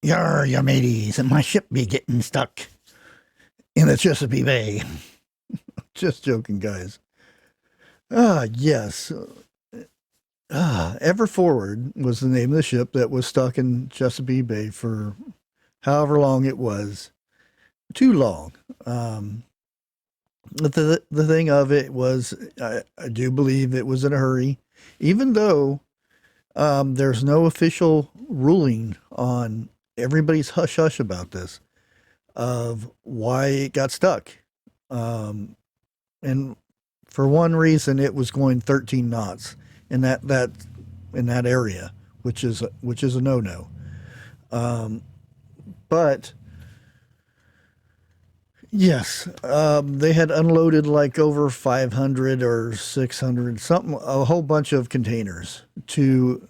Yar, ya mateys, and my ship be getting stuck in the Chesapeake Bay. Just joking, guys. Yes. Ever Forward was the name of the ship that was stuck in Chesapeake Bay for however long it was. Too long. The thing of it was, I do believe it was in a hurry, even though there's no official ruling on everybody's hush hush about this of why it got stuck. And for one reason, it was going 13 knots in that area, which is a no no. But yes, they had unloaded like over 500 or 600 something, a whole bunch of containers to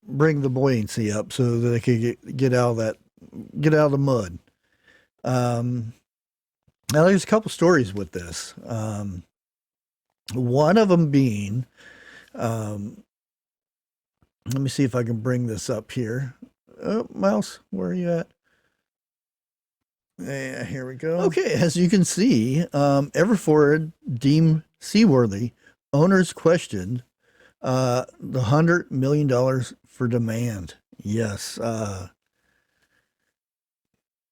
bring the buoyancy up so that they could get out of the mud. Now there's a couple stories with this. One of them being, let me see if I can bring this up here. Oh, mouse, where are you at? Yeah, here we go. Okay, as you can see, Everforward deemed seaworthy. Owners questioned the $100 million for demand. Yes.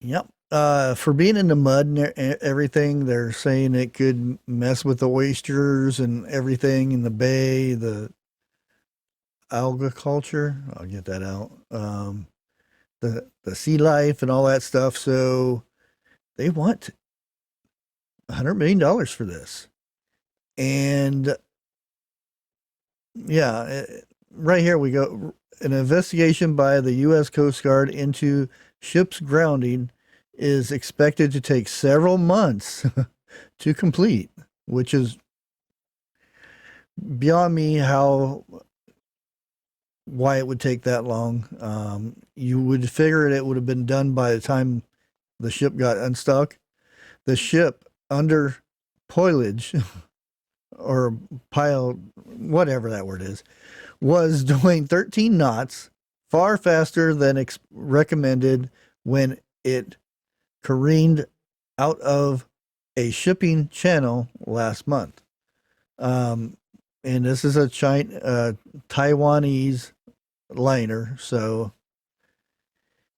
Yep. For being in the mud and everything, they're saying it could mess with the oysters and everything in the bay, the alga culture. I'll get that out. The sea life and all that stuff. So they want $100 million for this. And yeah, right here we go. An investigation by the U.S. Coast Guard into ship's grounding is expected to take several months to complete, which is beyond me why it would take that long. You would figure it would have been done by the time the ship got unstuck. The ship under poilage or pile, whatever that word is, was doing 13 knots, far faster than recommended when it careened out of a shipping channel last month. And this is a Taiwanese liner. So,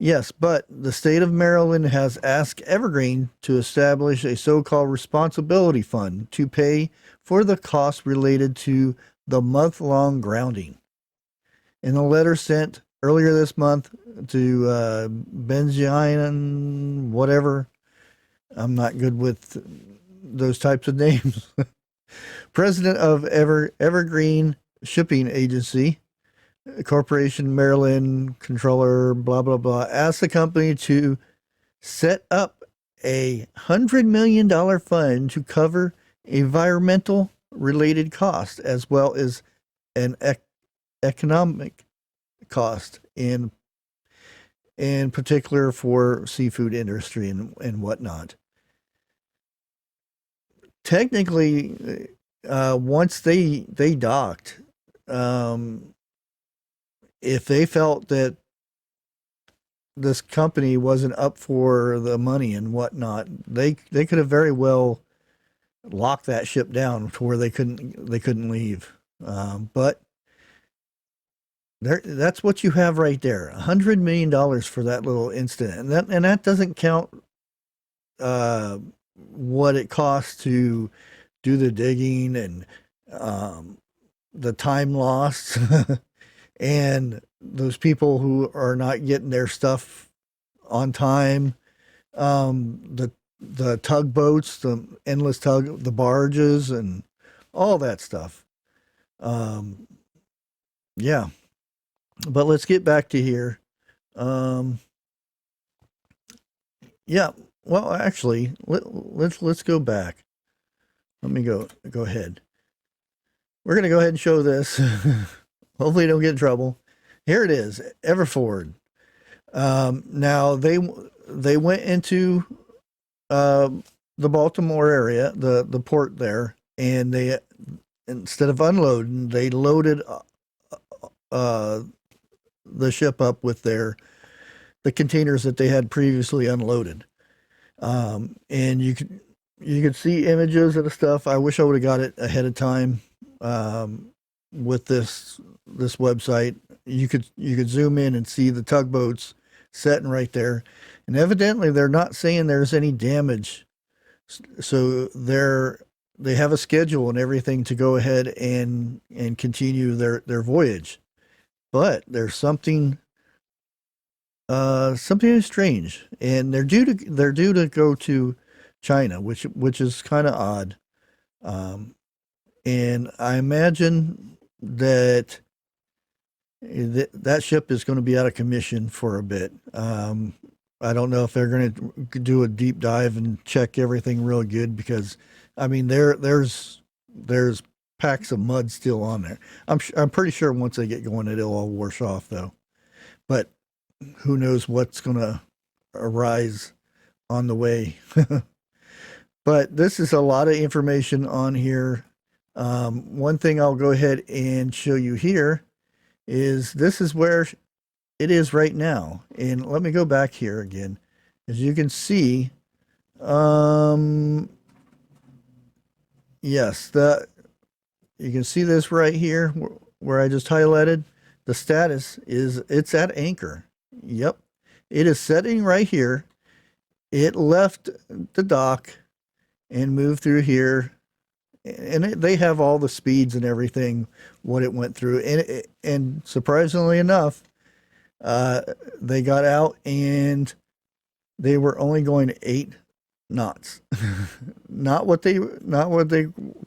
yes, but the state of Maryland has asked Evergreen to establish a so-called responsibility fund to pay for the costs related to the month-long grounding. In a letter sent earlier this month to Benjamin, whatever, I'm not good with those types of names, president of Evergreen Shipping Agency, Corporation Maryland Controller, blah, blah, blah, asked the company to set up a $100 million fund to cover environmental related costs as well as an economic cost in particular for seafood industry and whatnot. Technically, once they docked, if they felt that this company wasn't up for the money and whatnot, they could have very well locked that ship down to where they couldn't leave. But that's what you have right there, $100 million for that little incident, and that doesn't count what it costs to do the digging and the time lost and those people who are not getting their stuff on time, the tugboats, the endless the barges, and all that stuff. Yeah. But let's get back to here. Yeah. Well, actually, let's go back. Let me go ahead. We're gonna go ahead and show this. Hopefully, don't get in trouble. Here it is, Everforward. Now they went into the Baltimore area, the port there, and they, instead of unloading, they loaded the ship up with their the containers that they had previously unloaded. And you could see images of the stuff. I wish I would have got it ahead of time. With this website, you could zoom in and see the tugboats sitting right there, and evidently they're not saying there's any damage. So they have a schedule and everything to go ahead and continue their voyage. But there's something strange, and they're due to go to China, which is kind of odd. And I imagine that that ship is going to be out of commission for a bit. I don't know if they're going to do a deep dive and check everything real good, because I mean there's packs of mud still on there. I'm pretty sure once they get going it'll all wash off though. But who knows what's going to arise on the way. But this is a lot of information on here. One thing I'll go ahead and show you here is this is where it is right now. And let me go back here again. As you can see, yes, you can see this right here where I just highlighted. The status is it's at anchor. Yep. It is setting right here. It left the dock and moved through here. And they have all the speeds and everything, what it went through. And surprisingly enough, they got out and they were only going 8 knots. not what they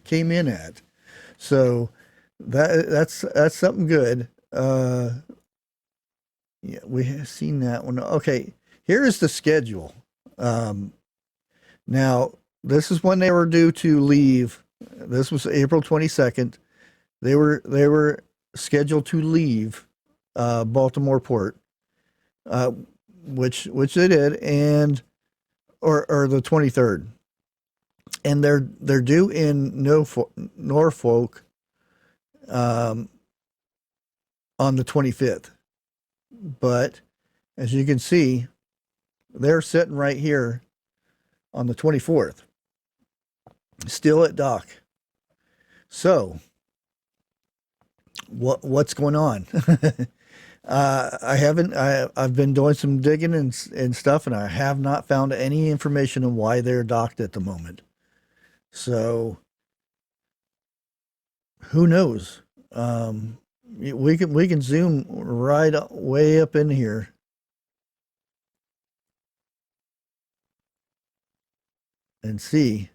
came in at. So that's something good. Yeah, we have seen that one. Okay, here is the schedule. Now, this is when they were due to leave. This was April 22nd. They were scheduled to leave Baltimore Port, which they did, and or the 23rd, and they're due in Norfolk on the 25th. But as you can see, they're sitting right here on the 24th, still at dock. So what's going on? I've been doing some digging and stuff, and I have not found any information on why they're docked at the moment. So who knows? We can zoom right way up in here. And see.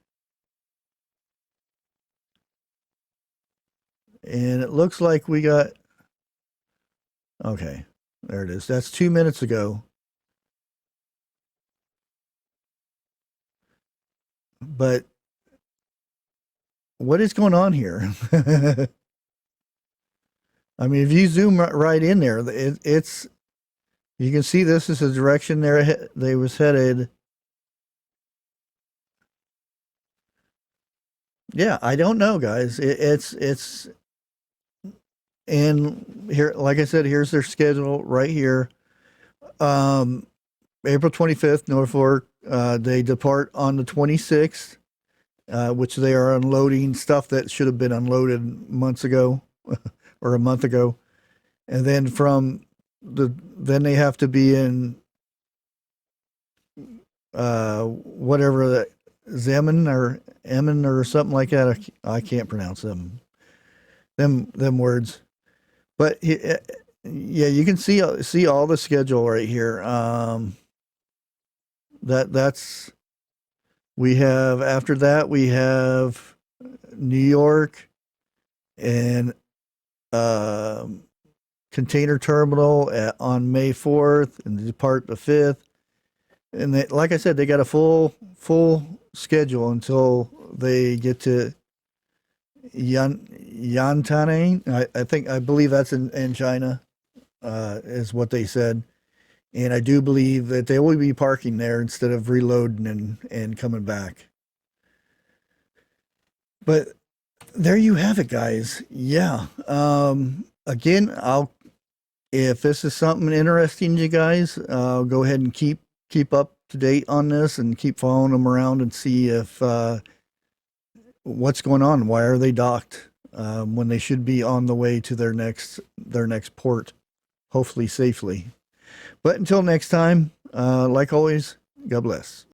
And it looks like we got, okay, there it is. That's 2 minutes ago. But what is going on here? I mean, if you zoom right in there, it's you can see this is the direction they was headed. Yeah, I don't know, guys. It's and here, like I said, here's their schedule right here. April 25th, Norfolk. They depart on the 26th, which they are unloading stuff that should have been unloaded months ago or a month ago. And then then they have to be in whatever the Zeman or Emin or something like that. I can't pronounce them words. But yeah, you can see all the schedule right here. That's we have, after that we have New York and container terminal on May 4th, and they depart the 5th. And they, like I said, they got a full schedule until they get to Yantian. I believe that's in China, is what they said. And I do believe that they will be parking there instead of reloading and coming back. But there you have it, guys. Yeah. Again, If this is something interesting to you guys, go ahead and keep up to date on this and keep following them around and see if what's going on. Why are they docked when they should be on the way to their next port, hopefully safely. But until next time, like always, God bless.